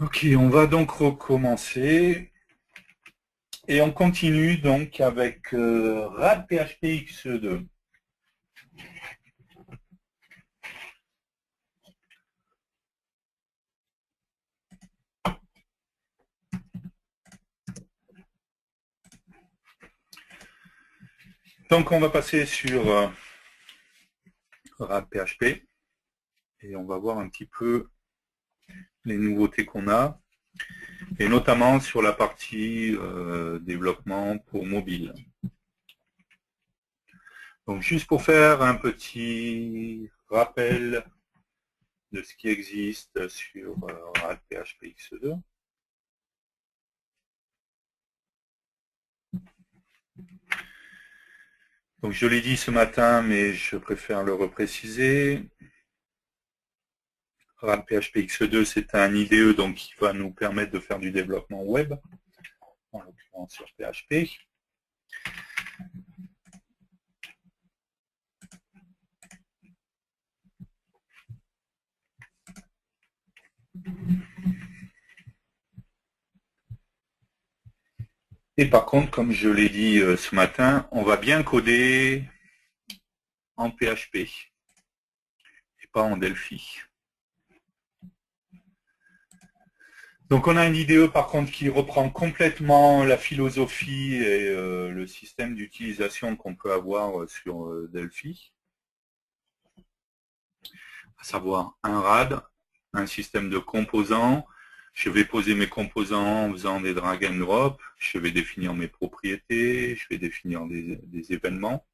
Ok, on va donc recommencer et on continue donc avec RAD PHP X2. Donc on va passer sur RAD PHP et on va voir un petit peu les nouveautés qu'on a et notamment sur la partie développement pour mobile. Donc juste pour faire un petit rappel de ce qui existe sur RAD PHP X2. Donc je l'ai dit ce matin, mais je préfère le repréciser. RAD PHP X2, c'est un IDE donc, qui va nous permettre de faire du développement web, en l'occurrence sur PHP. Et par contre, comme je l'ai dit ce matin, on va bien coder en PHP et pas en Delphi. Donc on a un IDE par contre qui reprend complètement la philosophie et le système d'utilisation qu'on peut avoir sur Delphi, à savoir un RAD, un système de composants. Je vais poser mes composants en faisant des drag and drop, je vais définir mes propriétés, je vais définir des événements.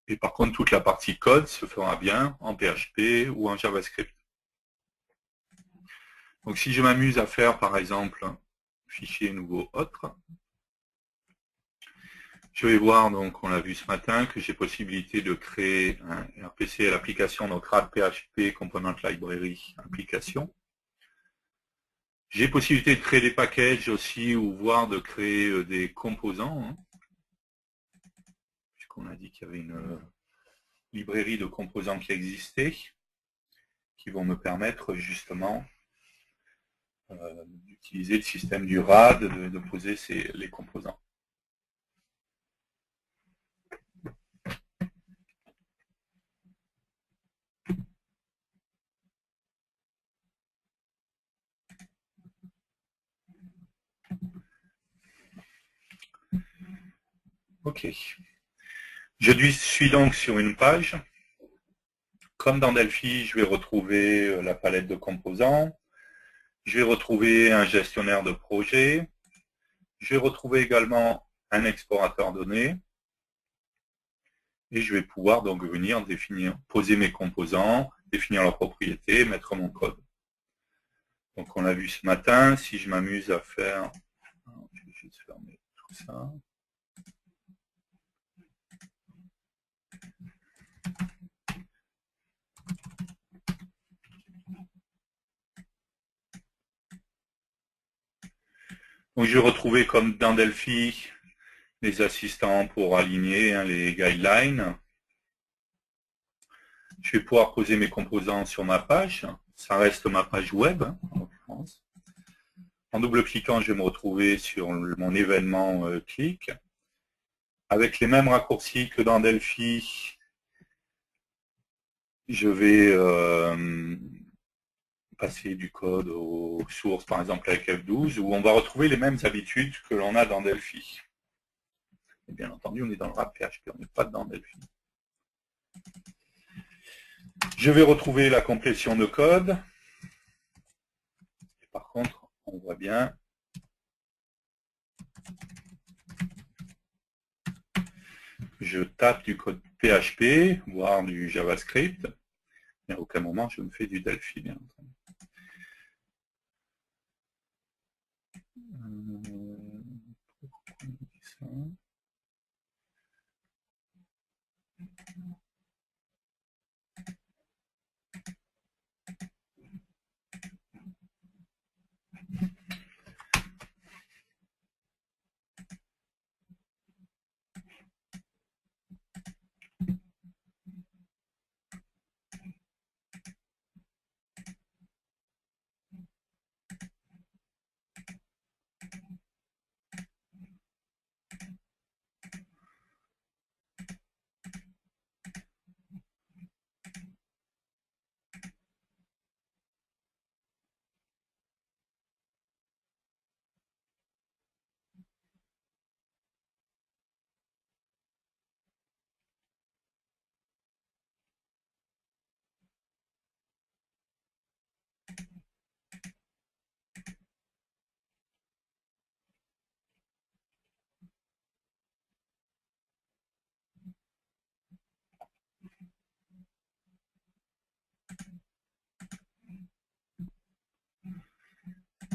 Et par contre, toute la partie code se fera bien en PHP ou en JavaScript. Donc si je m'amuse à faire par exemple fichier nouveau autre, je vais voir, donc on l'a vu ce matin, que j'ai possibilité de créer un RPC à l'application, donc RAD PHP Component Library application. J'ai possibilité de créer des packages aussi, ou voire de créer des composants, puisqu'on a dit qu'il y avait une librairie de composants qui existait, qui vont me permettre justement d'utiliser le système du RAD, de poser les composants. Ok. Je suis donc sur une page. Comme dans Delphi, je vais retrouver la palette de composants. Je vais retrouver un gestionnaire de projet. Je vais retrouver également un explorateur données. Et je vais pouvoir donc venir poser mes composants, définir leurs propriétés, mettre mon code. Donc on l'a vu ce matin, si je m'amuse à faire... Je vais juste fermer tout ça. Donc je vais retrouver comme dans Delphi les assistants pour aligner les guidelines. Je vais pouvoir poser mes composants sur ma page. Ça reste ma page web, en l'occurrence. En double-cliquant, je vais me retrouver sur mon événement clic. Avec les mêmes raccourcis que dans Delphi, je vais passer du code aux sources, par exemple avec F12, où on va retrouver les mêmes habitudes que l'on a dans Delphi. Et bien entendu, on est dans le RAD PHP, on n'est pas dans Delphi. Je vais retrouver la complétion de code. Et par contre, on voit bien je tape du code PHP, voire du JavaScript, et à aucun moment je me fais du Delphi, bien entendu.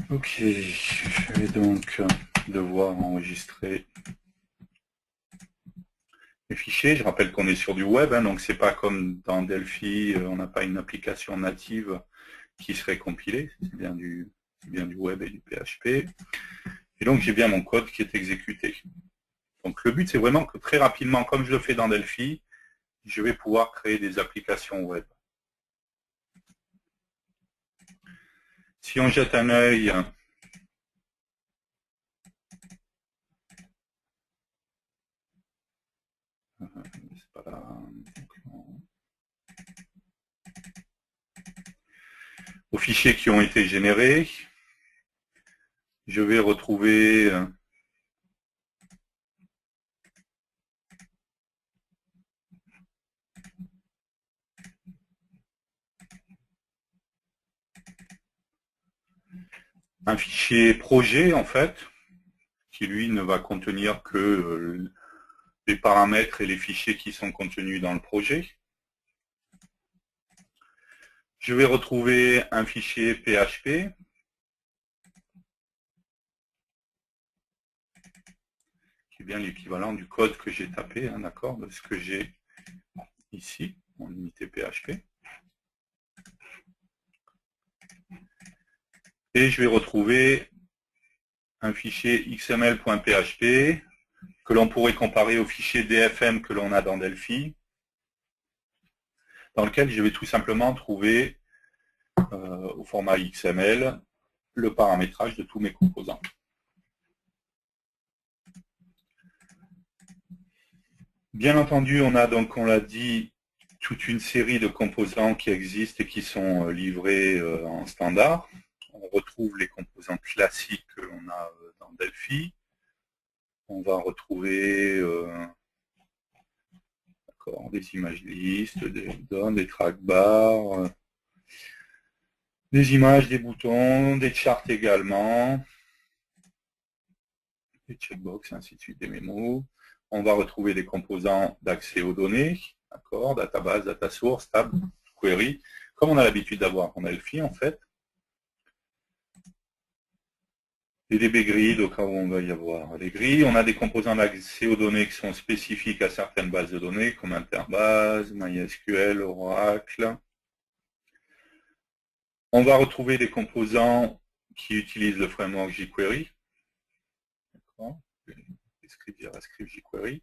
Ok, je vais donc devoir enregistrer les fichiers. Je rappelle qu'on est sur du web, hein, donc c'est pas comme dans Delphi, on n'a pas une application native qui serait compilée, c'est bien du web et du PHP. Et donc j'ai bien mon code qui est exécuté. Donc le but c'est vraiment que très rapidement, comme je le fais dans Delphi, je vais pouvoir créer des applications web. Si on jette un œil aux fichiers qui ont été générés, je vais retrouver un fichier projet en fait, qui lui ne va contenir que les paramètres et les fichiers qui sont contenus dans le projet. Je vais retrouver un fichier PHP qui est bien l'équivalent du code que j'ai tapé, hein, d'accord, de ce que j'ai ici, en unité PHP. Et je vais retrouver un fichier xml.php que l'on pourrait comparer au fichier DFM que l'on a dans Delphi, dans lequel je vais tout simplement trouver au format XML le paramétrage de tous mes composants. Bien entendu, on a donc, on l'a dit, toute une série de composants qui existent et qui sont livrés en standard. On retrouve les composants classiques que l'on a dans Delphi. On va retrouver des images listes, des données, des trackbars, des images, des boutons, des charts également, des checkbox, ainsi de suite, des mémos. On va retrouver des composants d'accès aux données, d'accord, database, data source, table, query, comme on a l'habitude d'avoir en Delphi en fait. Et des grilles, au cas où on va y avoir des grilles. On a des composants d'accès aux données qui sont spécifiques à certaines bases de données, comme Interbase, MySQL, Oracle. On va retrouver des composants qui utilisent le framework jQuery. Les scripts JavaScript jQuery.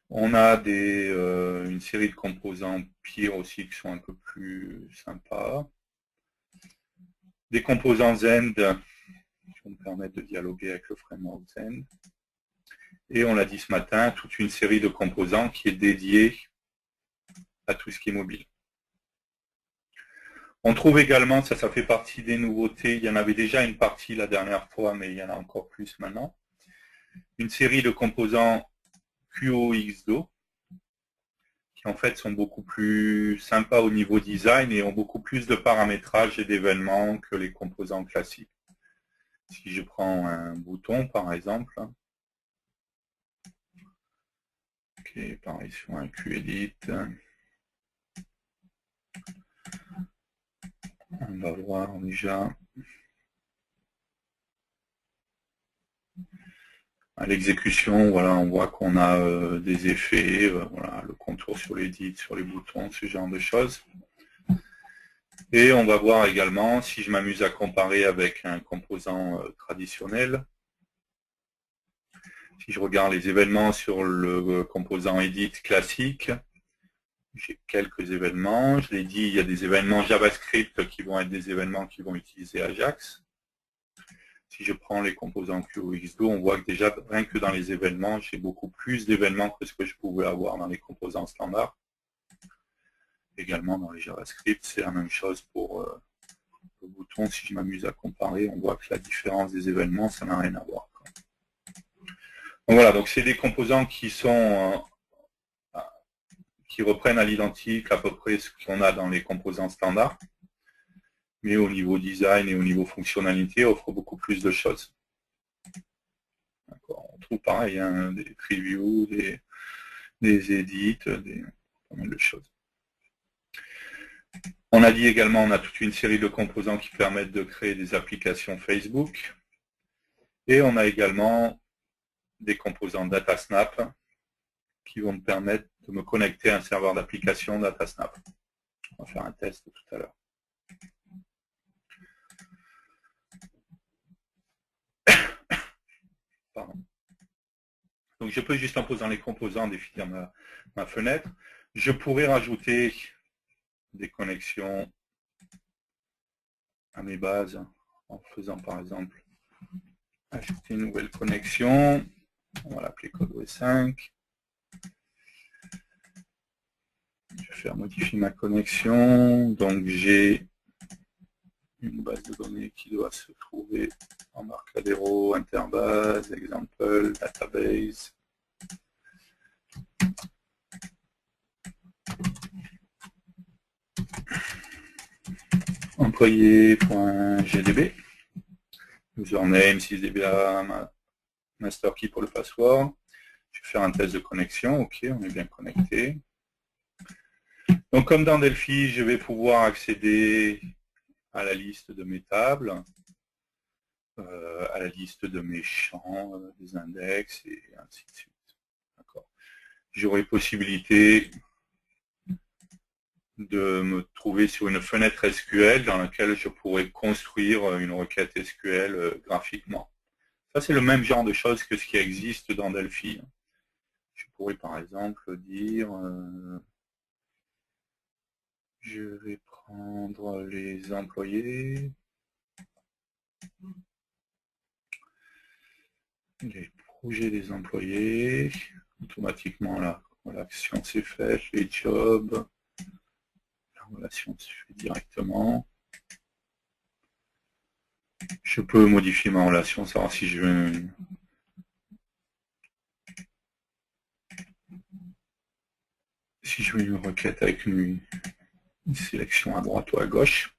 On a une série de composants pire aussi qui sont un peu plus sympas. Des composants Zend qui vont me permettre de dialoguer avec le framework Zend. Et on l'a dit ce matin, toute une série de composants qui est dédiée à tout ce qui est mobile. On trouve également, ça fait partie des nouveautés, il y en avait déjà une partie la dernière fois, mais il y en a encore plus maintenant, une série de composants QoXDo, qui en fait sont beaucoup plus sympas au niveau design et ont beaucoup plus de paramétrage et d'événements que les composants classiques. Si je prends un bouton par exemple, ok, pareil sur un QEdit, on va voir déjà à l'exécution, voilà, on voit qu'on a des effets, voilà, le contour sur l'édit, sur les boutons, ce genre de choses. Et on va voir également, si je m'amuse à comparer avec un composant traditionnel, si je regarde les événements sur le composant edit classique, j'ai quelques événements. Je l'ai dit, il y a des événements JavaScript qui vont être des événements qui vont utiliser Ajax. Si je prends les composants QoXDo, on voit que déjà, rien que dans les événements, j'ai beaucoup plus d'événements que ce que je pouvais avoir dans les composants standards. Également dans les JavaScript, c'est la même chose pour le bouton. Si je m'amuse à comparer, on voit que la différence des événements, ça n'a rien à voir. Donc voilà, donc c'est des composants qui sont qui reprennent à l'identique à peu près ce qu'on a dans les composants standards, mais au niveau design et au niveau fonctionnalité, offre beaucoup plus de choses. On trouve pareil, hein, des previews, des edits, pas mal de choses. On a dit également, on a toute une série de composants qui permettent de créer des applications Facebook. Et on a également des composants DataSnap qui vont me permettre de me connecter à un serveur d'application DataSnap. On va faire un test tout à l'heure. Pardon. Donc je peux, juste en posant les composants, définir ma fenêtre. Je pourrais rajouter des connexions à mes bases en faisant par exemple ajouter une nouvelle connexion. On va l'appeler code 5. Je vais faire modifier ma connexion. Donc j'ai une base de données qui doit se trouver en Embarcadero, Interbase, Example, Database. Employé.gdb. Username 6dba, master key pour le password. Je vais faire un test de connexion. Ok, on est bien connecté. Donc comme dans Delphi, je vais pouvoir accéder à la liste de mes tables, à la liste de mes champs, des index et ainsi de suite. J'aurai possibilité de me trouver sur une fenêtre SQL dans laquelle je pourrais construire une requête SQL graphiquement. Ça, c'est le même genre de choses que ce qui existe dans Delphi. Je pourrais par exemple dire, je vais prendre les employés, les projets des employés, automatiquement là, l'action s'est faite, les jobs, la relation se fait directement. Je peux modifier ma relation, savoir si je veux une requête avec une sélection à droite ou à gauche.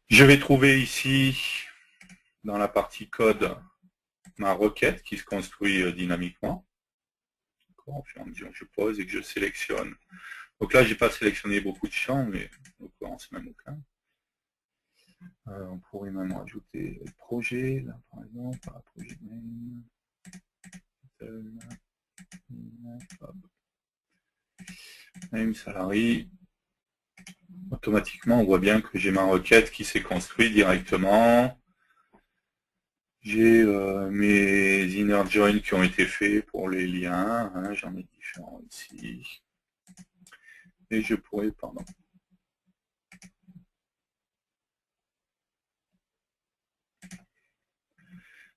Je vais trouver ici, dans la partie code, ma requête qui se construit dynamiquement. Au fur et à mesure que je pose et que je sélectionne. Donc là, je n'ai pas sélectionné beaucoup de champs, mais en l'occurrence même aucun. On pourrait même rajouter le projet, là par exemple, projet name, name salary. Automatiquement, on voit bien que j'ai ma requête qui s'est construite directement. J'ai mes inner joins qui ont été faits pour les liens. Hein, j'en ai différents ici. Et je pourrais, pardon.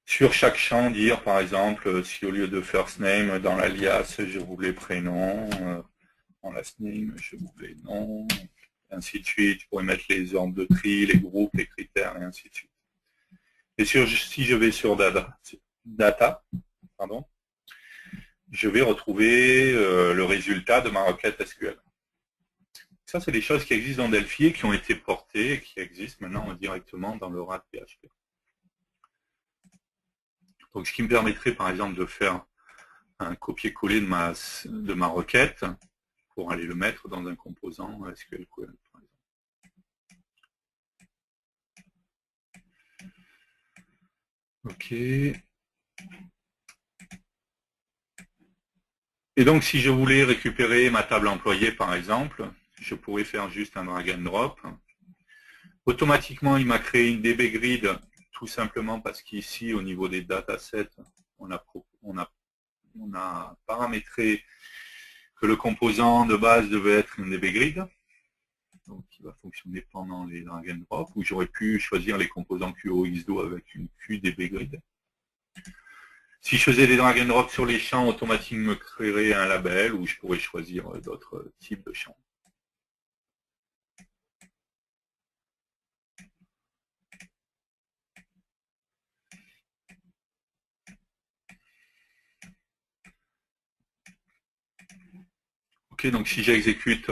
Sur chaque champ, dire par exemple, si au lieu de first name, dans l'alias, je voulais prénom, dans last name, je voulais nom, et ainsi de suite. Je pourrais mettre les ordres de tri, les groupes, les critères, et ainsi de suite. Et si je vais sur data, pardon, je vais retrouver le résultat de ma requête SQL. Ça, c'est des choses qui existent dans Delphi et qui ont été portées et qui existent maintenant directement dans le RAD PHP. Donc, ce qui me permettrait, par exemple, de faire un copier-coller de ma requête pour aller le mettre dans un composant SQL Query, par exemple. OK. Et donc, si je voulais récupérer ma table employée, par exemple, je pourrais faire juste un drag and drop. Automatiquement, il m'a créé une DB grid, tout simplement parce qu'ici, au niveau des datasets, on a paramétré que le composant de base devait être une DB grid, donc qui va fonctionner pendant les drag and drop, où j'aurais pu choisir les composants QoXDO avec une QDB grid. Si je faisais des drag and drop sur les champs, automatiquement me créerait un label où je pourrais choisir d'autres types de champs. Ok, donc si j'exécute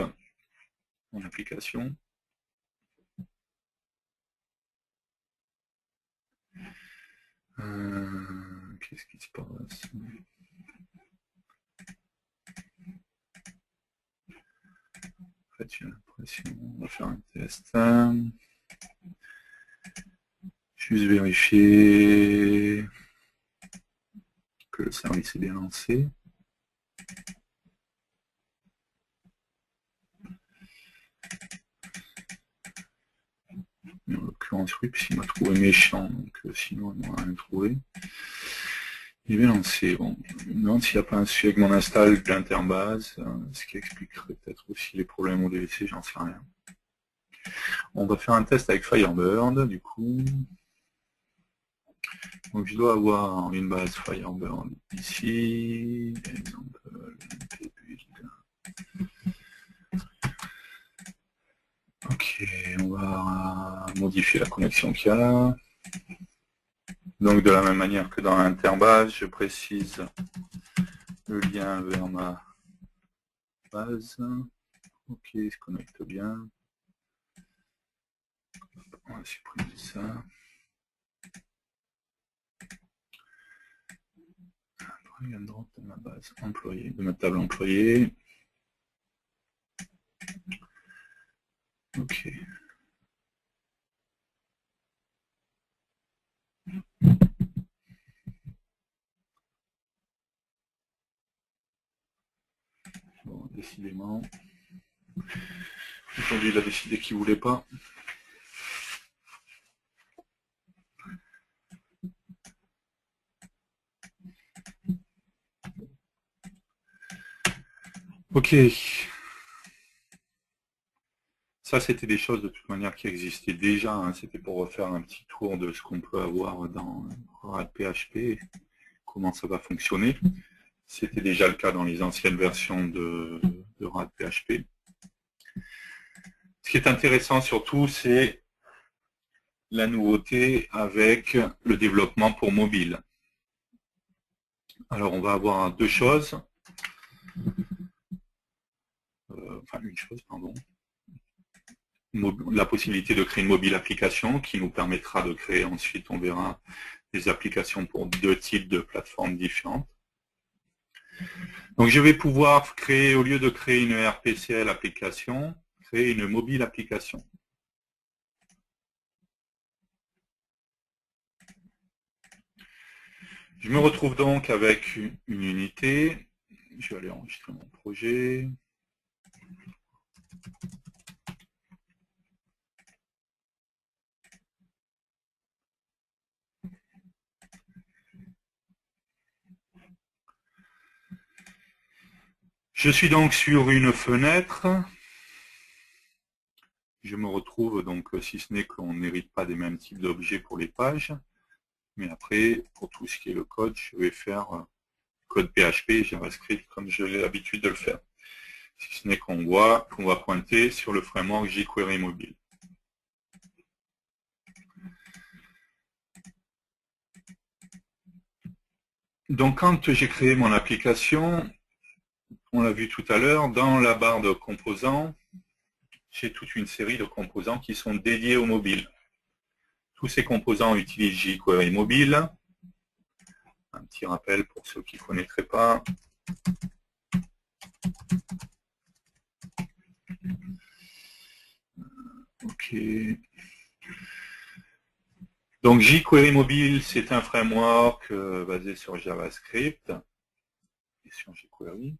mon application, qu'est-ce qui se passe? fait, j'ai l'impression, on va faire un test. Juste vérifier que le service est bien lancé. Mais en l'occurrence, oui, puisqu'il m'a trouvé méchant, donc sinon il n'aura rien trouvé. Il est bien lancé. Bon, je me demande s'il n'y a pas un souci avec mon install d'Interbase, ce qui expliquerait peut-être aussi les problèmes au DLC, j'en sais rien. On va faire un test avec Firebird, du coup. Donc je dois avoir une base Firebird ici, exemple build. Ok, on va modifier la connexion qu'il y a là. Donc de la même manière que dans l'interbase, je précise le lien vers ma base. Ok, il se connecte bien. On va supprimer ça. Drag and drop de ma base employée, de ma table employée. Ok. Bon, décidément. Aujourd'hui, il a décidé qu'il ne voulait pas. Ok. Ça, c'était des choses de toute manière qui existaient déjà. Hein. C'était pour refaire un petit tour de ce qu'on peut avoir dans RadPHP, comment ça va fonctionner. C'était déjà le cas dans les anciennes versions de RadPHP. Ce qui est intéressant surtout, c'est la nouveauté avec le développement pour mobile. Alors, on va avoir deux choses. Enfin, une chose, pardon. La possibilité de créer une mobile application qui nous permettra de créer ensuite, on verra, des applications pour deux types de plateformes différentes. Donc je vais pouvoir créer, au lieu de créer une RPCL application, créer une mobile application. Je me retrouve donc avec une unité. Je vais aller enregistrer mon projet. Je suis donc sur une fenêtre. Je me retrouve donc, si ce n'est qu'on n'hérite pas des mêmes types d'objets pour les pages, mais après, pour tout ce qui est le code, je vais faire code PHP et JavaScript comme j'ai l'habitude de le faire. Si ce n'est qu'on va pointer sur le framework jQuery Mobile. Donc quand j'ai créé mon application, on l'a vu tout à l'heure, dans la barre de composants, j'ai toute une série de composants qui sont dédiés au mobile. Tous ces composants utilisent jQuery Mobile. Un petit rappel pour ceux qui ne connaîtraient pas. Ok. Donc jQuery Mobile, c'est un framework basé sur JavaScript et sur jQuery,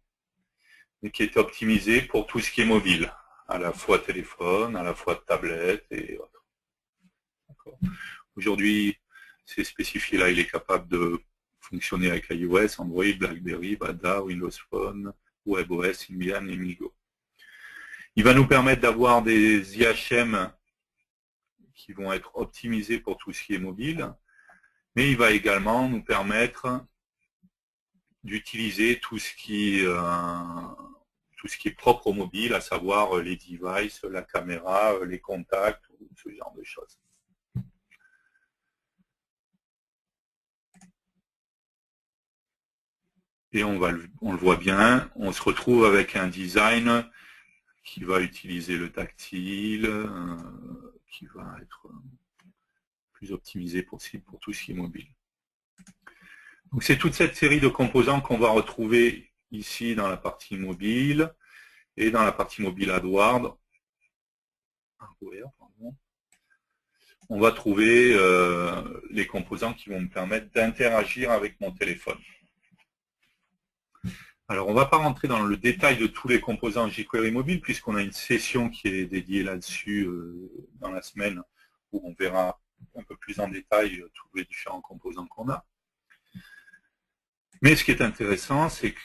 mais qui est optimisé pour tout ce qui est mobile, à la fois téléphone, à la fois tablette et autres. Aujourd'hui, c'est spécifié là, il est capable de fonctionner avec iOS, Android, BlackBerry, Bada, Windows Phone, WebOS, Symbian et Migo. Il va nous permettre d'avoir des IHM qui vont être optimisés pour tout ce qui est mobile, mais il va également nous permettre d'utiliser tout ce qui est propre au mobile, à savoir les devices, la caméra, les contacts, ce genre de choses. Et on le voit bien, on se retrouve avec un design qui va utiliser le tactile, qui va être plus optimisé pour tout ce qui est mobile. Donc c'est toute cette série de composants qu'on va retrouver ici dans la partie mobile. Et dans la partie mobile AdWords, on va trouver les composants qui vont me permettre d'interagir avec mon téléphone. Alors, on ne va pas rentrer dans le détail de tous les composants jQuery Mobile, puisqu'on a une session qui est dédiée là-dessus dans la semaine, où on verra un peu plus en détail tous les différents composants qu'on a. Mais ce qui est intéressant, c'est que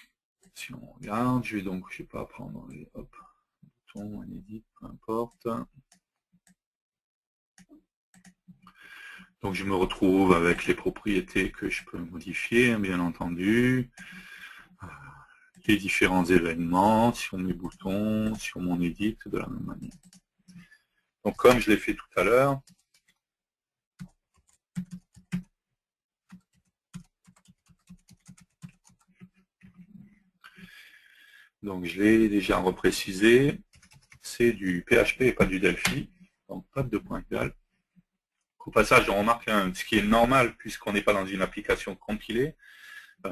si on regarde, je vais donc, je ne sais pas, prendre les boutons, edit, peu importe. Donc je me retrouve avec les propriétés que je peux modifier, bien entendu. Les différents événements sur mes boutons, sur mon edit, de la même manière. Donc comme je l'ai fait tout à l'heure, donc je l'ai déjà reprécisé, c'est du PHP et pas du Delphi, donc pas de deux points égales. Au passage, on remarque ce qui est normal puisqu'on n'est pas dans une application compilée,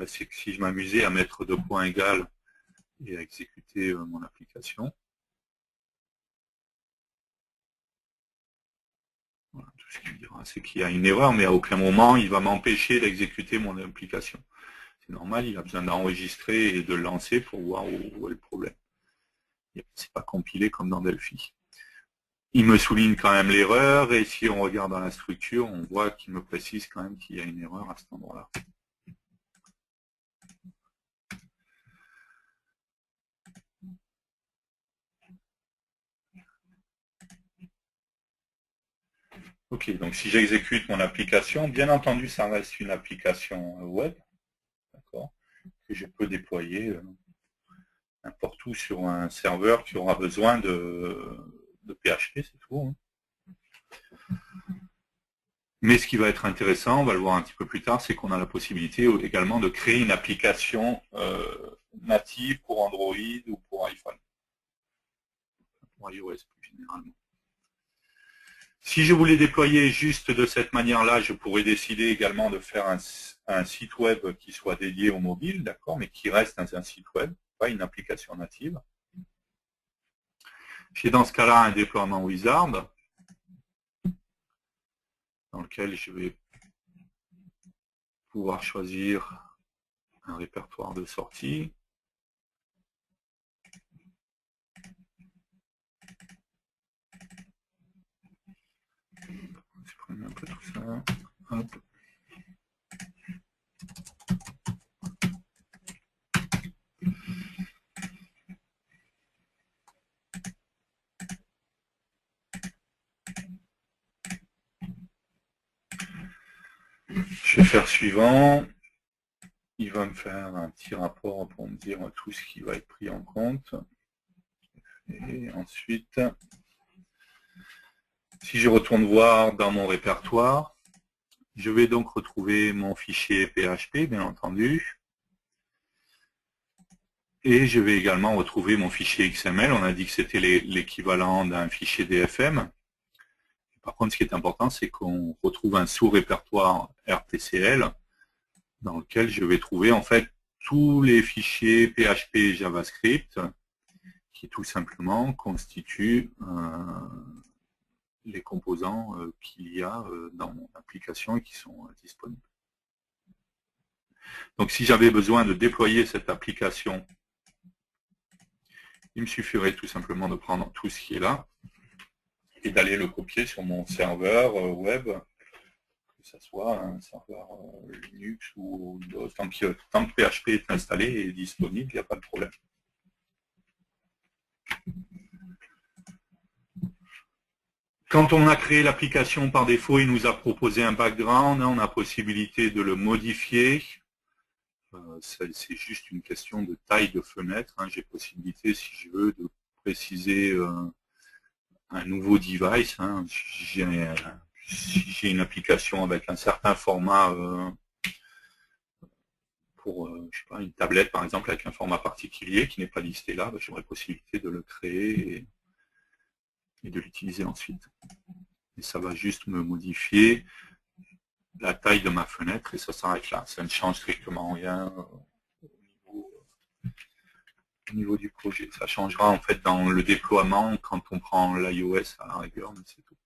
c'est que si je m'amusais à mettre deux points égales et à exécuter mon application, voilà, tout ce qu'il dira, c'est qu'il y a une erreur, mais à aucun moment il va m'empêcher d'exécuter mon application. C'est normal, il a besoin d'enregistrer et de le lancer pour voir où est le problème. C'est pas compilé comme dans Delphi. Il me souligne quand même l'erreur, et si on regarde dans la structure, on voit qu'il me précise quand même qu'il y a une erreur à cet endroit-là. Ok, donc si j'exécute mon application, bien entendu, ça reste une application web, d'accord, que je peux déployer n'importe où sur un serveur qui aura besoin de PHP, c'est tout. Hein. Mais ce qui va être intéressant, on va le voir un petit peu plus tard, c'est qu'on a la possibilité également de créer une application native pour Android ou pour iPhone, pour iOS plus généralement. Si je voulais déployer juste de cette manière-là, je pourrais décider également de faire un site web qui soit dédié au mobile, d'accord, mais qui reste un site web, pas une application native. J'ai dans ce cas-là un déploiement wizard, dans lequel je vais pouvoir choisir un répertoire de sortie. Je prends un peu tout ça. Hop. Je vais faire suivant. Il va me faire un petit rapport pour me dire tout ce qui va être pris en compte. Et ensuite, si je retourne voir dans mon répertoire, je vais donc retrouver mon fichier PHP, bien entendu. Et je vais également retrouver mon fichier XML. On a dit que c'était l'équivalent d'un fichier DFM. Par contre, ce qui est important, c'est qu'on retrouve un sous-répertoire RTCL dans lequel je vais trouver en fait tous les fichiers PHP et JavaScript qui tout simplement constituent les composants qu'il y a dans mon application et qui sont disponibles. Donc si j'avais besoin de déployer cette application, il me suffirait tout simplement de prendre tout ce qui est là et d'aller le copier sur mon serveur web, que ce soit un serveur Linux ou Windows. Tant que PHP est installé et disponible, il n'y a pas de problème. Quand on a créé l'application par défaut, il nous a proposé un background, on a possibilité de le modifier. C'est juste une question de taille de fenêtre. J'ai possibilité, si je veux, de préciser un nouveau device. Si j'ai une application avec un certain format pour je sais pas, une tablette par exemple avec un format particulier qui n'est pas listé là, j'aurai possibilité de le créer et de l'utiliser ensuite. Et ça va juste me modifier la taille de ma fenêtre et ça s'arrête là. Ça ne change strictement rien au niveau au niveau du projet. Ça changera en fait dans le déploiement quand on prend l'iOS à la rigueur, mais c'est tout.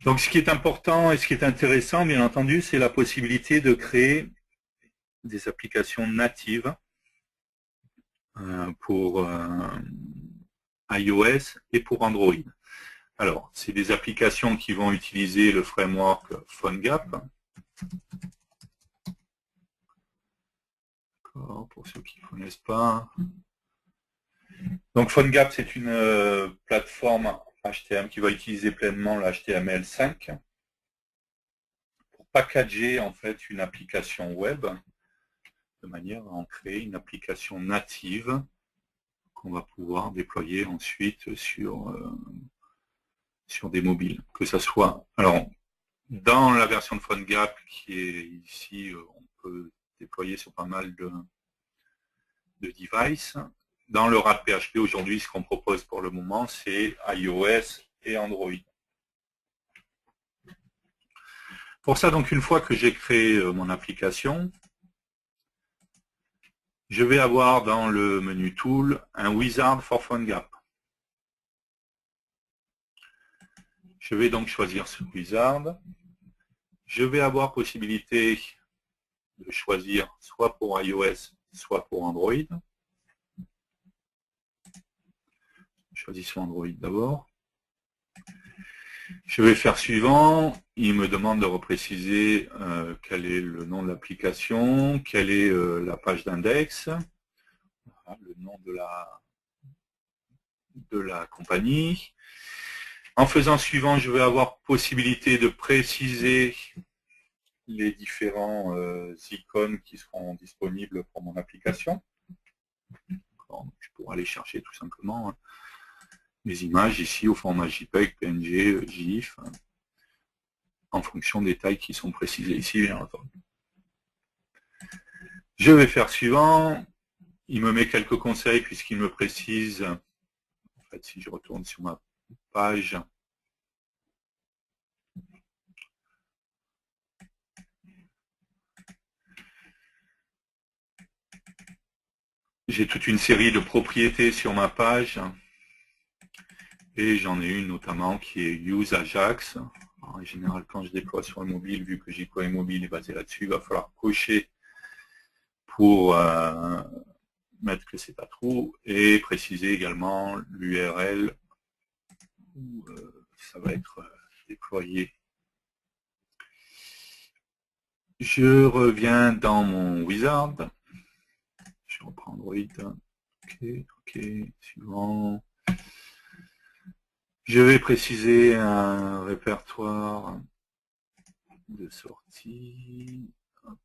Donc ce qui est important et ce qui est intéressant, bien entendu, c'est la possibilité de créer des applications natives pour iOS et pour Android. Alors, c'est des applications qui vont utiliser le framework PhoneGap. Pour ceux qui ne connaissent pas. Donc PhoneGap, c'est une plateforme HTML qui va utiliser pleinement l'HTML5 pour packager en fait une application web de manière à en créer une application native qu'on va pouvoir déployer ensuite sur des mobiles. Que ça soit. Alors, dans la version de PhoneGap qui est ici, on peut déployer sur pas mal de devices. Dans le RAD PHP aujourd'hui, ce qu'on propose pour le moment, c'est iOS et Android. Pour ça, donc, une fois que j'ai créé mon application, je vais avoir dans le menu Tool un Wizard for PhoneGap. Je vais donc choisir ce Wizard. Je vais avoir possibilité de choisir soit pour iOS, soit pour Android. Choisissons Android d'abord. Je vais faire suivant. Il me demande de repréciser quel est le nom de l'application, quelle est la page d'index, le nom de la compagnie. En faisant suivant, je vais avoir possibilité de préciser les différents icônes qui seront disponibles pour mon application. Je pourrais aller chercher tout simplement les images ici au format JPEG, PNG, GIF, en fonction des tailles qui sont précisées ici, bien entendu. Je vais faire suivant. Il me met quelques conseils puisqu'il me précise, en fait, si je retourne sur ma page, j'ai toute une série de propriétés sur ma page et j'en ai une notamment qui est Use Ajax. En général, quand je déploie sur un mobile, vu que JQuery mobile est basé là-dessus, il va falloir cocher pour mettre que c'est pas true et préciser également l'URL où ça va être déployé. Je reviens dans mon wizard. Je reprends Android. Ok, suivant. Je vais préciser un répertoire de sortie. Hop.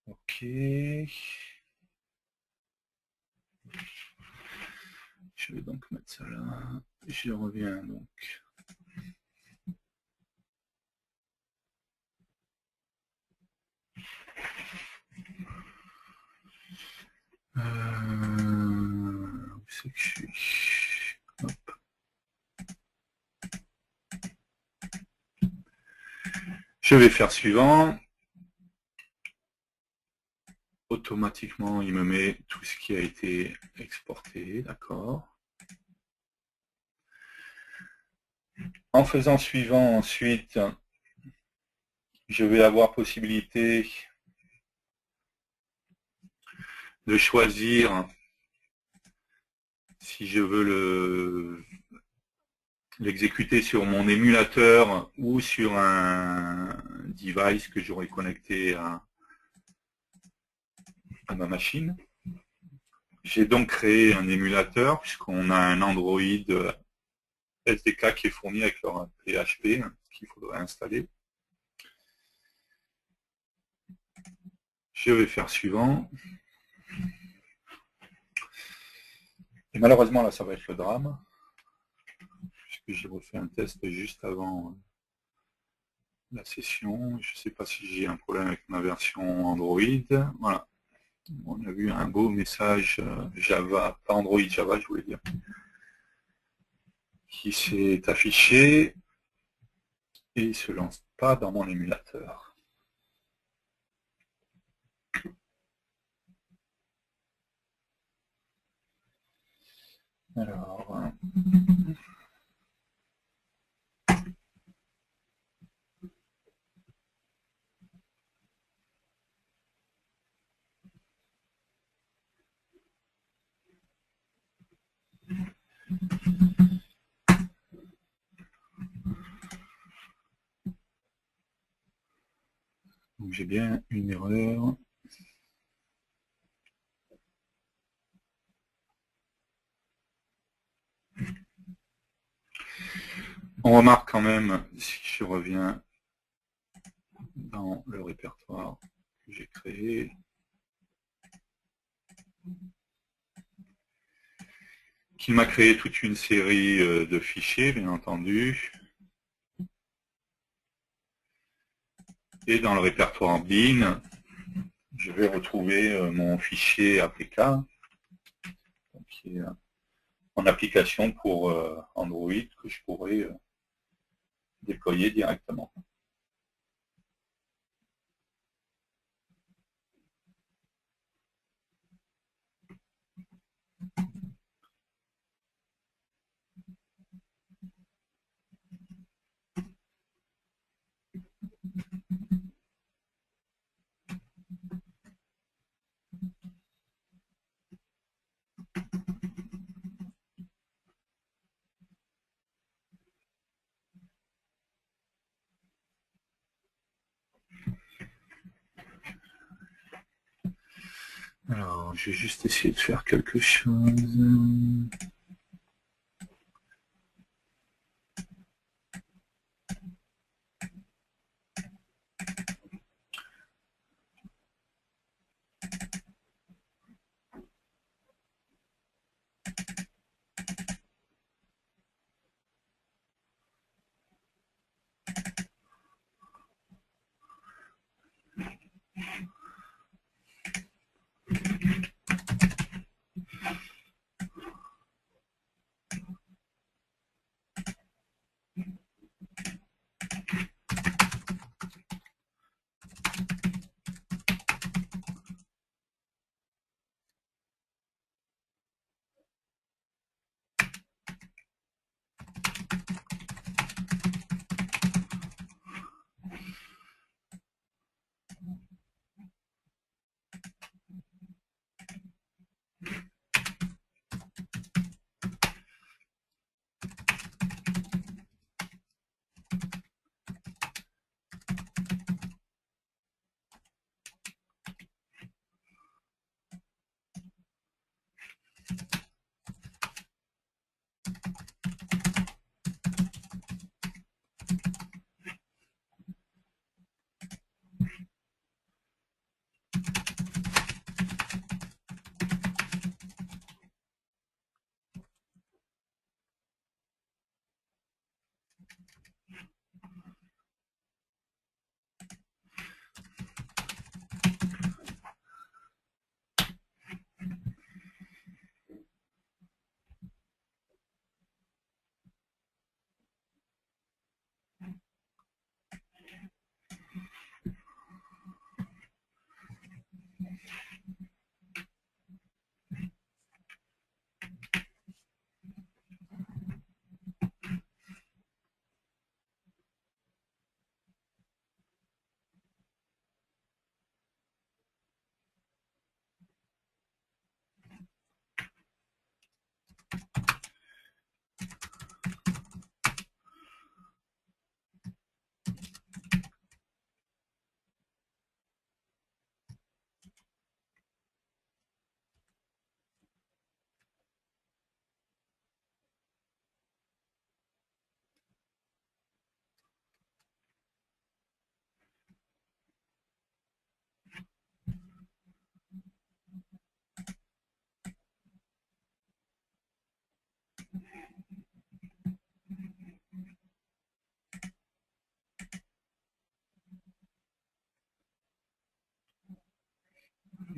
Ok. Je vais donc mettre ça là. Je reviens donc. Où c'est que je suis? Hop. Je vais faire suivant. Automatiquement, il me met tout ce qui a été exporté, d'accord. En faisant suivant, ensuite, je vais avoir possibilité de choisir si je veux l'exécuter sur mon émulateur ou sur un device que j'aurais connecté à ma machine. J'ai donc créé un émulateur puisqu'on a un Android SDK qui est fourni avec leur PHP qu'il faudrait installer. Je vais faire suivant. Et malheureusement, là, ça va être le drame. que j'ai refait un test juste avant la session. Je ne sais pas si j'ai un problème avec ma version Android. Voilà. On a vu un beau message Java, pas Android, Java, je voulais dire, qui s'est affiché et il ne se lance pas dans mon émulateur. Alors, donc j'ai bien une erreur. On remarque quand même, si je reviens dans le répertoire que j'ai créé, qu'il m'a créé toute une série de fichiers, bien entendu. Et dans le répertoire bin, je vais retrouver mon fichier APK, qui est en application pour Android, que je pourrais déployer directement. Alors, je vais juste essayer de faire quelque chose.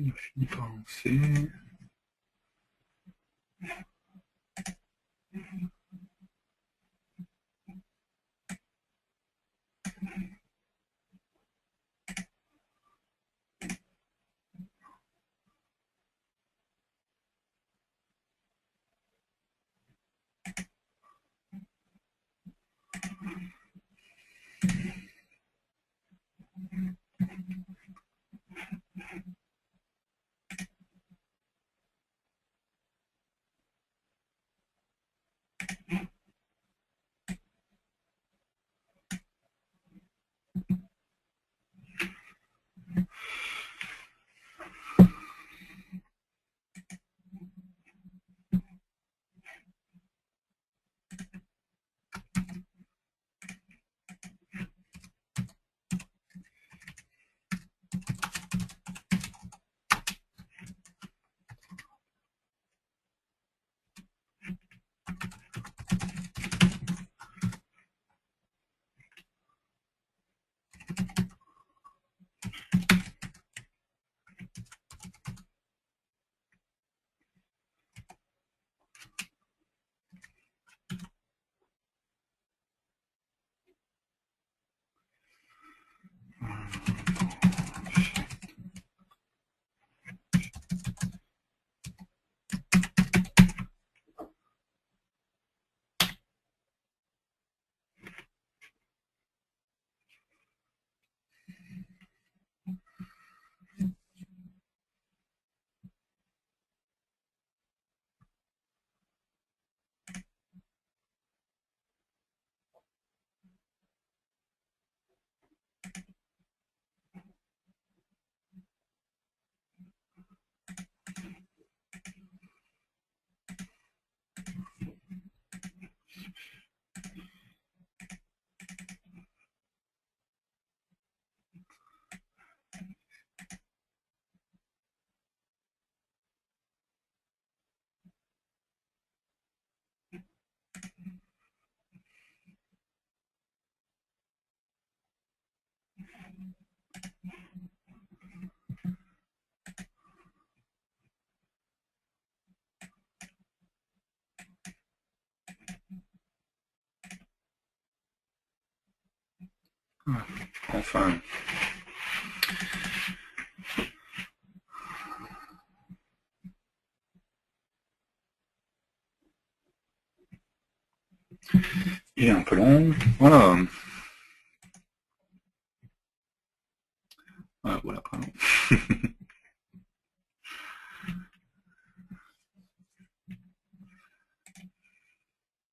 Il a fini par lancer. Enfin. Il est un peu long. Voilà. Ah, voilà, pardon.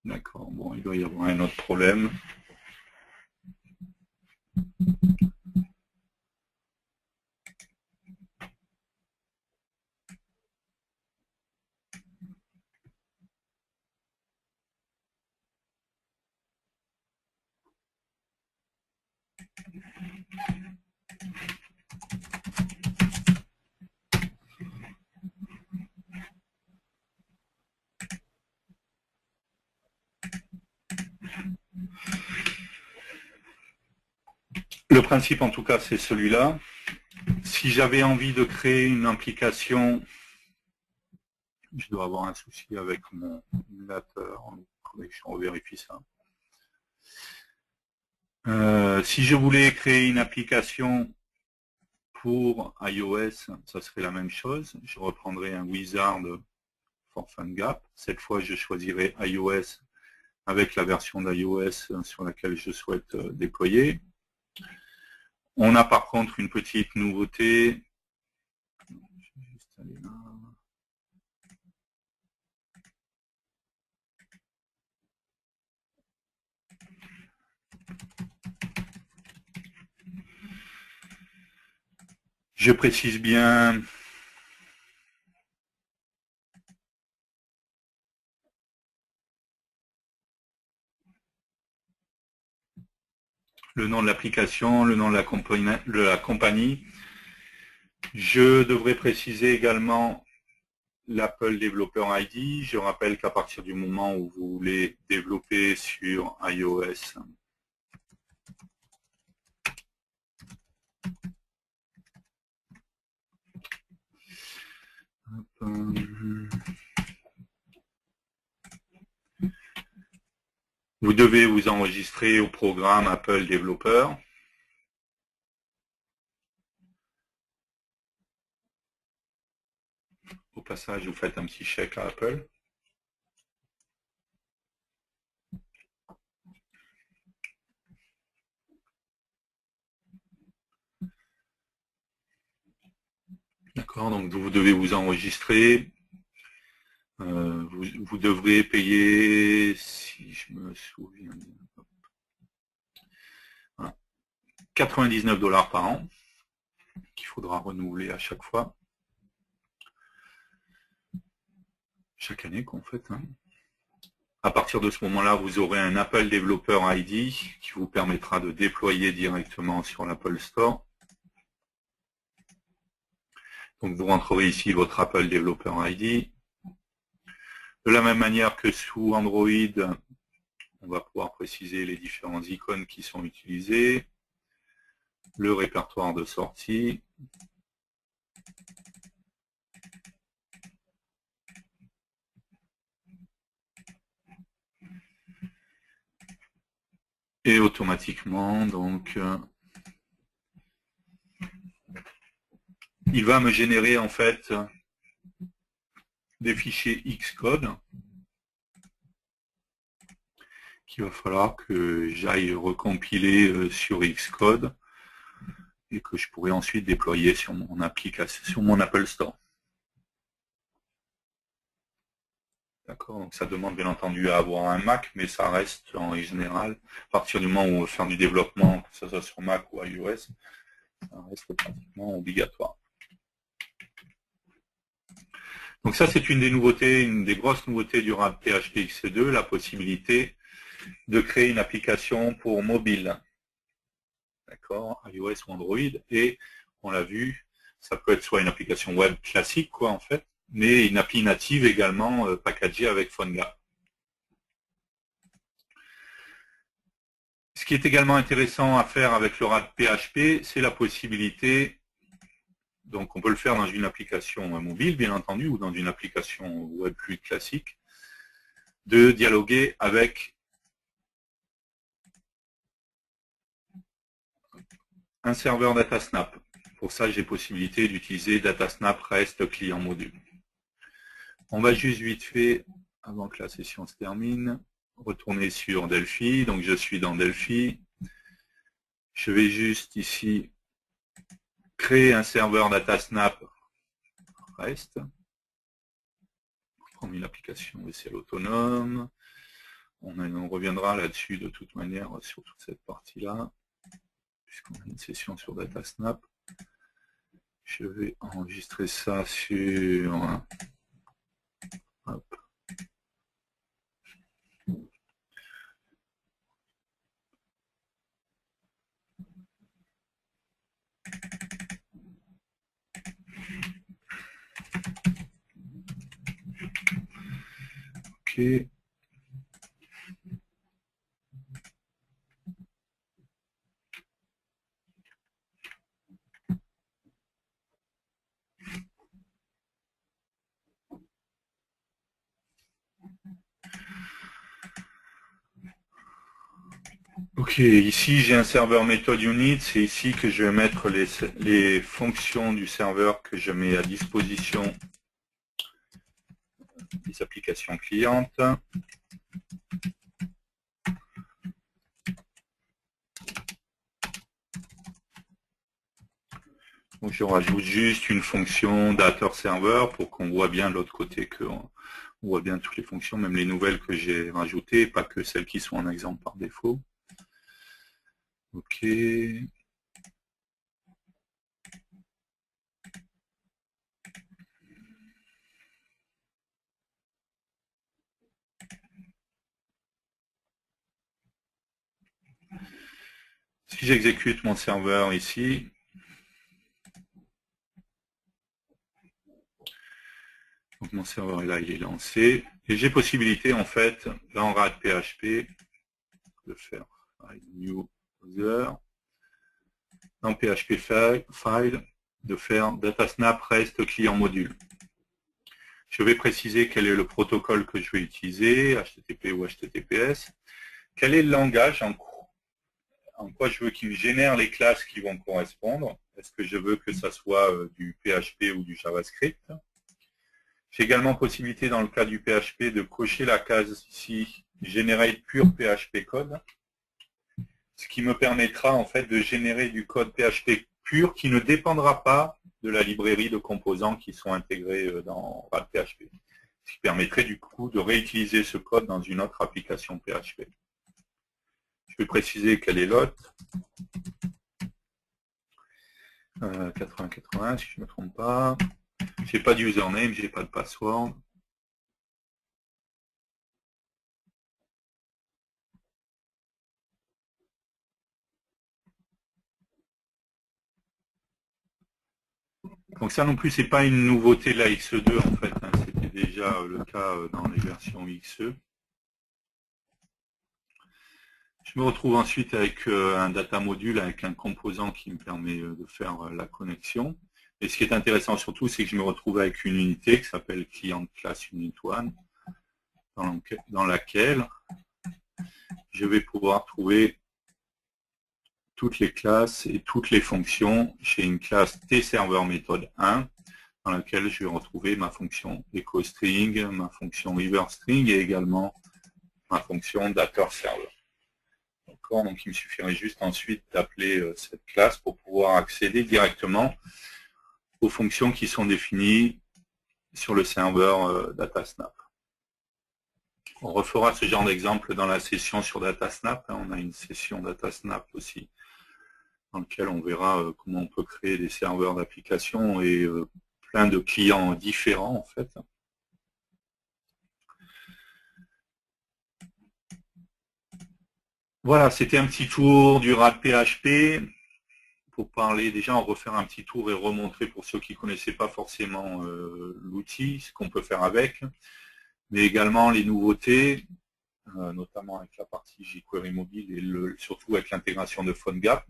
D'accord. Bon, il doit y avoir un autre problème. Le principe, en tout cas, c'est celui-là. Si j'avais envie de créer une application, je dois avoir un souci avec mon émulateur. Je revérifie ça. Si je voulais créer une application pour iOS, ça serait la même chose. Je reprendrai un wizard for PhoneGap. Cette fois, je choisirai iOS avec la version d'iOS sur laquelle je souhaite déployer. On a par contre une petite nouveauté. Je vais juste aller là. Je précise bien le nom de l'application, le nom de la compagnie. Je devrais préciser également l'Apple Developer ID. Je rappelle qu'à partir du moment où vous voulez développer sur iOS, Vous devez vous enregistrer au programme Apple Developer. Au passage, vous faites un petit chèque à Apple. D'accord, donc vous devez vous enregistrer. Vous devrez payer, si je me souviens, 99 $ par an, qu'il faudra renouveler à chaque fois. Chaque année, qu'en fait. À partir de ce moment-là, vous aurez un Apple Developer ID qui vous permettra de déployer directement sur l'Apple Store. Donc vous rentrerez ici votre Apple Developer ID. De la même manière que sous Android, on va pouvoir préciser les différentes icônes qui sont utilisées, le répertoire de sortie, et automatiquement, donc, il va me générer en fait des fichiers Xcode qu'il va falloir que j'aille recompiler sur Xcode et que je pourrai ensuite déployer sur mon application, sur mon Apple Store. D'accord, donc ça demande bien entendu à avoir un Mac, mais ça reste en général, à partir du moment où on veut faire du développement, que ce soit sur Mac ou iOS, ça reste pratiquement obligatoire. Donc ça, c'est une des nouveautés, une des grosses nouveautés du RAD PHP XE2, la possibilité de créer une application pour mobile. D'accord, iOS ou Android, et on l'a vu, ça peut être soit une application web classique, quoi, en fait, mais une appli native également packagée avec PhoneGap. Ce qui est également intéressant à faire avec le RAD PHP, c'est la possibilité, donc on peut le faire dans une application mobile, bien entendu, ou dans une application web plus classique, de dialoguer avec un serveur DataSnap. Pour ça, j'ai possibilité d'utiliser DataSnap REST client module. On va juste vite fait, avant que la session se termine, retourner sur Delphi. Donc je suis dans Delphi. Je vais juste ici créer un serveur DataSnap REST. Prendre une application SQL autonome. On reviendra là-dessus de toute manière sur toute cette partie-là, puisqu'on a une session sur DataSnap. Je vais enregistrer ça sur... Hop. Ok. Ok, ici j'ai un serveur method unit, c'est ici que je vais mettre les fonctions du serveur que je mets à disposition des applications clientes. Donc je rajoute juste une fonction data serveur pour qu'on voit bien de l'autre côté qu'on voit bien toutes les fonctions, même les nouvelles que j'ai rajoutées, pas que celles qui sont en exemple par défaut. Ok. Si j'exécute mon serveur ici, donc mon serveur est là, il est lancé, et j'ai possibilité en fait dans RAD PHP de faire new user, dans PHP file de faire datasnap REST client module. Je vais préciser quel est le protocole que je vais utiliser, HTTP ou HTTPS. Quel est le langage, en quoi je veux qu'il génère les classes qui vont correspondre. Est-ce que je veux que ça soit du PHP ou du JavaScript? J'ai également possibilité, dans le cas du PHP, de cocher la case ici, Generate Pure PHP Code, ce qui me permettra en fait de générer du code PHP pur qui ne dépendra pas de la librairie de composants qui sont intégrés dans RAD-PHP. Ce qui permettrait du coup de réutiliser ce code dans une autre application PHP. Je vais préciser quel est l'autre. 80-80, si je ne me trompe pas. J'ai pas de username, j'ai pas de password. Donc ça non plus, c'est pas une nouveauté de la XE2 en fait. Hein. C'était déjà le cas dans les versions XE. Je me retrouve ensuite avec un data module, avec un composant qui me permet de faire la connexion. Et ce qui est intéressant surtout, c'est que je me retrouve avec une unité qui s'appelle client class unit one, dans laquelle je vais pouvoir trouver toutes les classes et toutes les fonctions chez une classe tserver méthode 1, dans laquelle je vais retrouver ma fonction echoString, ma fonction reverseString et également ma fonction DataServer. Donc il me suffirait juste ensuite d'appeler cette classe pour pouvoir accéder directement aux fonctions qui sont définies sur le serveur DataSnap. On refera ce genre d'exemple dans la session sur DataSnap. On a une session DataSnap aussi, dans laquelle on verra comment on peut créer des serveurs d'application et plein de clients différents en fait. Voilà, c'était un petit tour du RAD-PHP. Pour parler, déjà, on refaire un petit tour et remontrer pour ceux qui ne connaissaient pas forcément l'outil, ce qu'on peut faire avec, mais également les nouveautés, notamment avec la partie jQuery mobile et surtout avec l'intégration de PhoneGap.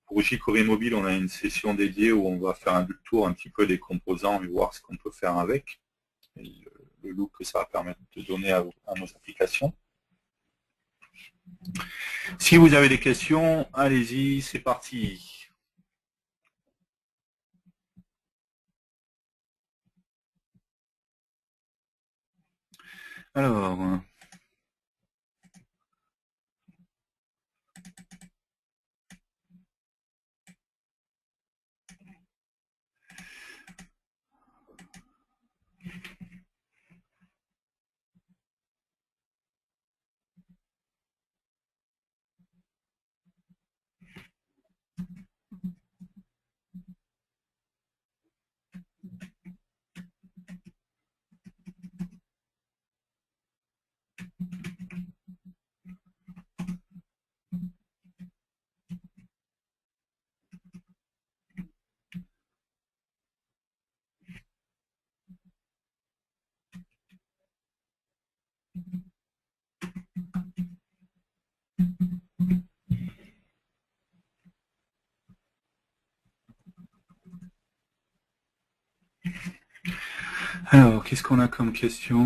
Pour jQuery mobile, on a une session dédiée où on va faire un tour un petit peu des composants et voir ce qu'on peut faire avec, et le look que ça va permettre de donner à nos applications. Si vous avez des questions, allez-y, c'est parti. Alors, qu'est-ce qu'on a comme question?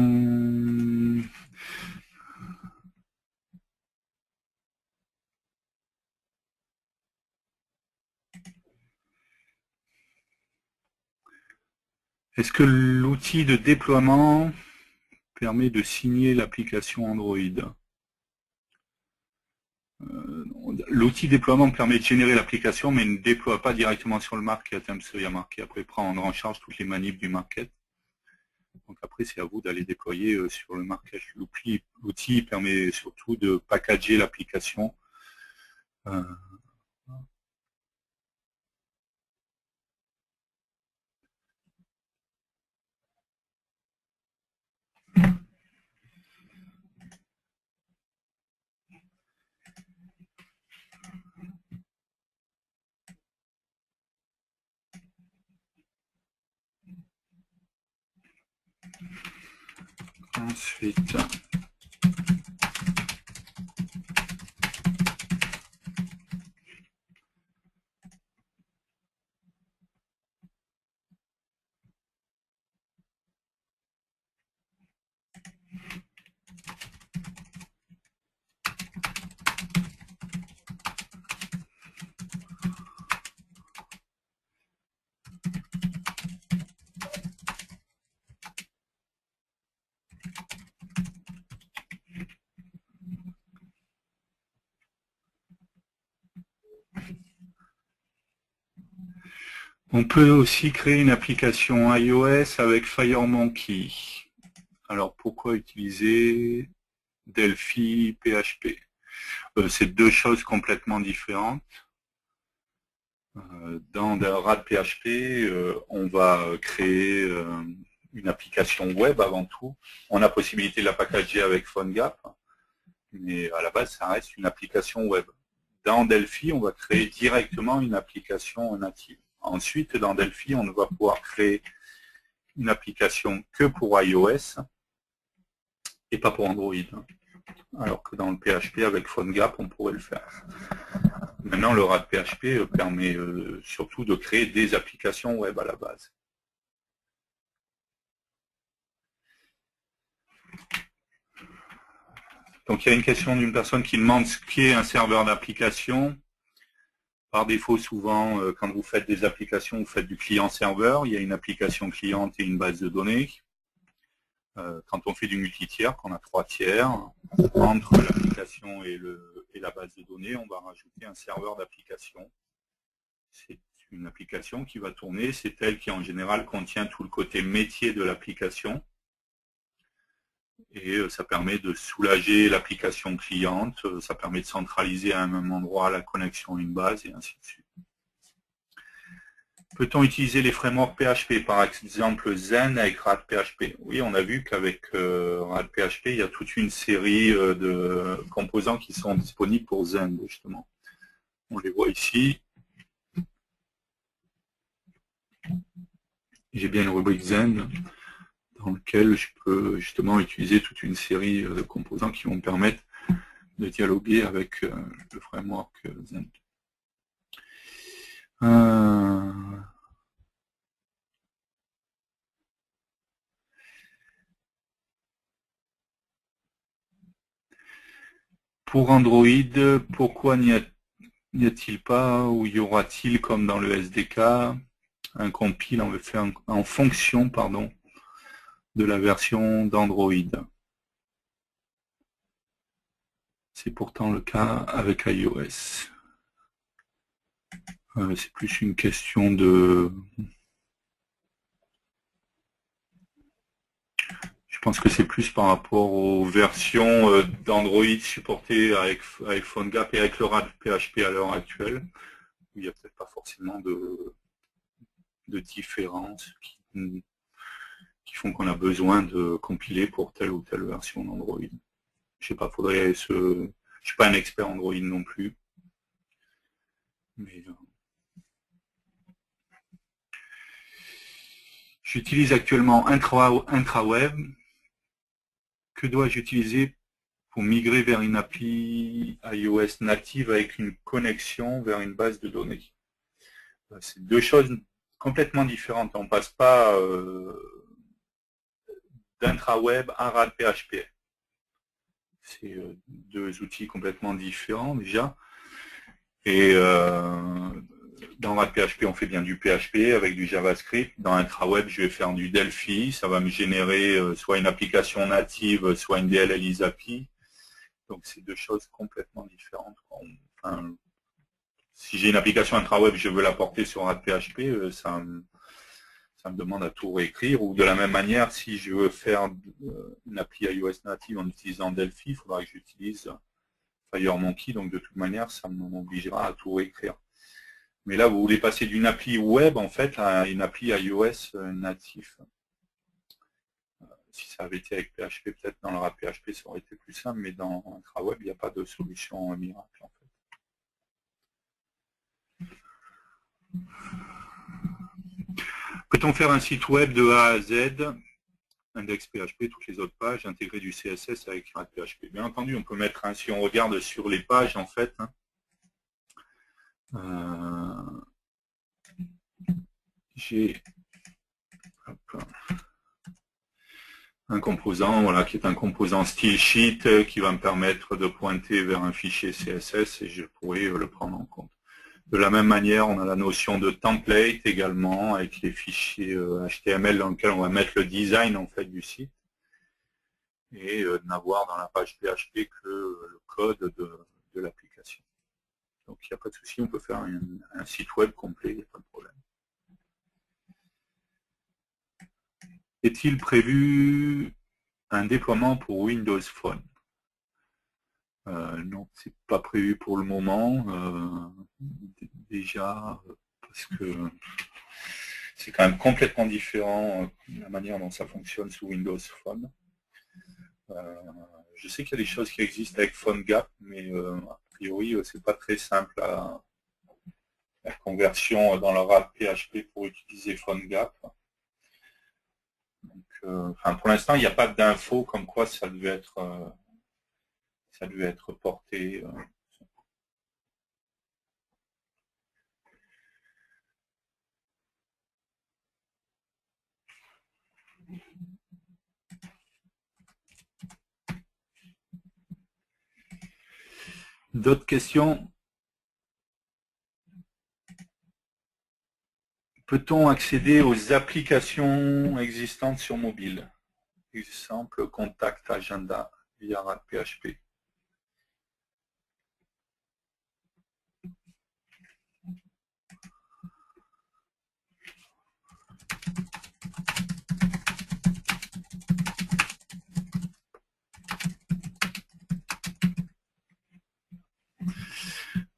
Est-ce que l'outil de déploiement permet de signer l'application Android? L'outil déploiement permet de générer l'application, mais ne déploie pas directement sur le market. Il y a marqué après prendre en charge toutes les manips du market. Donc après, c'est à vous d'aller déployer sur le market. L'outil permet surtout de packager l'application. Ensuite, On peut aussi créer une application iOS avec FireMonkey. Alors pourquoi utiliser Delphi PHP? C'est deux choses complètement différentes. Dans RAD PHP, on va créer une application web avant tout. On a possibilité de la packager avec PhoneGap, mais à la base, ça reste une application web. Dans Delphi, on va créer directement une application native. Ensuite, dans Delphi, on va pouvoir créer une application que pour iOS et pas pour Android. Alors que dans le PHP, avec PhoneGap, on pourrait le faire. Maintenant, le RAD PHP permet surtout de créer des applications web à la base. Donc, il y a une question d'une personne qui demande ce qu'est un serveur d'application. Par défaut, souvent, quand vous faites des applications, vous faites du client-serveur. Il y a une application cliente et une base de données. Quand on fait du multi-tiers, qu'on a 3 tiers, entre l'application et la base de données, on va rajouter un serveur d'application. C'est une application qui va tourner. C'est elle qui, en général, contient tout le côté métier de l'application. Et ça permet de soulager l'application cliente, ça permet de centraliser à un même endroit la connexion à une base, et ainsi de suite. Peut-on utiliser les frameworks PHP, par exemple Zen avec RAD PHP? Oui, on a vu qu'avec RAD PHP, il y a toute une série de composants qui sont disponibles pour Zen, justement. On les voit ici. J'ai bien une rubrique Zen dans lequel je peux justement utiliser toute une série de composants qui vont me permettre de dialoguer avec le framework Zen. Pour Android, pourquoi n'y a-t-il pas ou y aura-t-il comme dans le SDK un compile en fonction de la version d'Android? C'est pourtant le cas avec iOS. C'est plus une question de... Je pense que c'est plus par rapport aux versions d'Android supportées avec PhoneGap et avec le RAD PHP à l'heure actuelle. Il n'y a peut-être pas forcément de différences qui font qu'on a besoin de compiler pour telle ou telle version d'Android. Je sais pas, je suis pas un expert Android non plus. Mais j'utilise actuellement IntraWeb. Que dois-je utiliser pour migrer vers une appli iOS native avec une connexion vers une base de données? C'est deux choses complètement différentes. On ne passe pas d'IntraWeb à RAD PHP. C'est deux outils complètement différents déjà. Et dans RAD PHP, on fait bien du PHP avec du JavaScript. Dans IntraWeb, je vais faire du Delphi. Ça va me générer soit une application native, soit une DLL API. Donc, c'est deux choses complètement différentes. Enfin, si j'ai une application IntraWeb, je veux la porter sur RAD PHP, ça me demande à tout réécrire. Ou de la même manière, si je veux faire une appli iOS native en utilisant Delphi, il faudra que j'utilise FireMonkey. Donc, de toute manière, ça m'obligera à tout réécrire. Mais là, vous voulez passer d'une appli web, en fait, à une appli iOS natif. Si ça avait été avec PHP, peut-être dans le RAD PHP, ça aurait été plus simple, mais dans IntraWeb, il n'y a pas de solution miracle, en fait. Peut-on faire un site web de A à Z, index PHP, toutes les autres pages, intégrer du CSS avec RAD PHP? Bien entendu, on peut mettre, si on regarde sur les pages, en fait, j'ai un composant, voilà, qui est un composant style sheet qui va me permettre de pointer vers un fichier CSS et je pourrais le prendre en compte. De la même manière, on a la notion de template également, avec les fichiers HTML dans lesquels on va mettre le design en fait du site, et n'avoir dans la page PHP que le code de l'application. Donc il n'y a pas de souci, on peut faire un site web complet, il n'y a pas de problème. Est-il prévu un déploiement pour Windows Phone? Non, c'est pas prévu pour le moment. Déjà, parce que c'est quand même complètement différent la manière dont ça fonctionne sous Windows Phone. Je sais qu'il y a des choses qui existent avec PhoneGap, mais a priori, c'est pas très simple la conversion dans leur app PHP pour utiliser PhoneGap. Donc, pour l'instant, il n'y a pas d'infos comme quoi ça devait être porté. D'autres questions? Peut-on accéder aux applications existantes sur mobile? Exemple, contact, agenda, via PHP.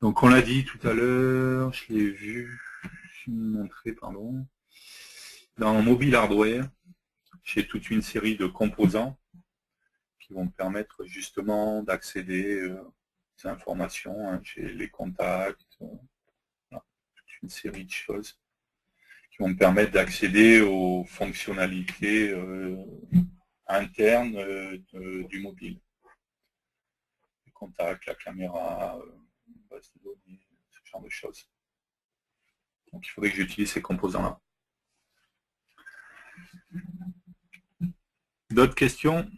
Donc on l'a dit tout à l'heure, je l'ai vu, je vais vous montrer, pardon. Dans mobile hardware, j'ai toute une série de composants qui vont me permettre justement d'accéder aux informations. Hein. J'ai les contacts, voilà, toute une série de choses qui vont me permettre d'accéder aux fonctionnalités internes du mobile. Les contacts, la caméra, base de données, ce genre de choses. Donc il faudrait que j'utilise ces composants-là. D'autres questions?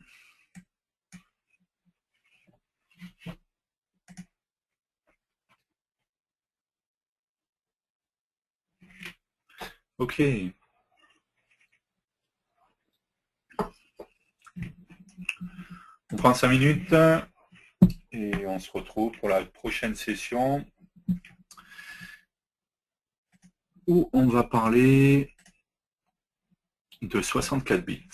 Ok. On prend 5 minutes et on se retrouve pour la prochaine session où on va parler de 64 bits.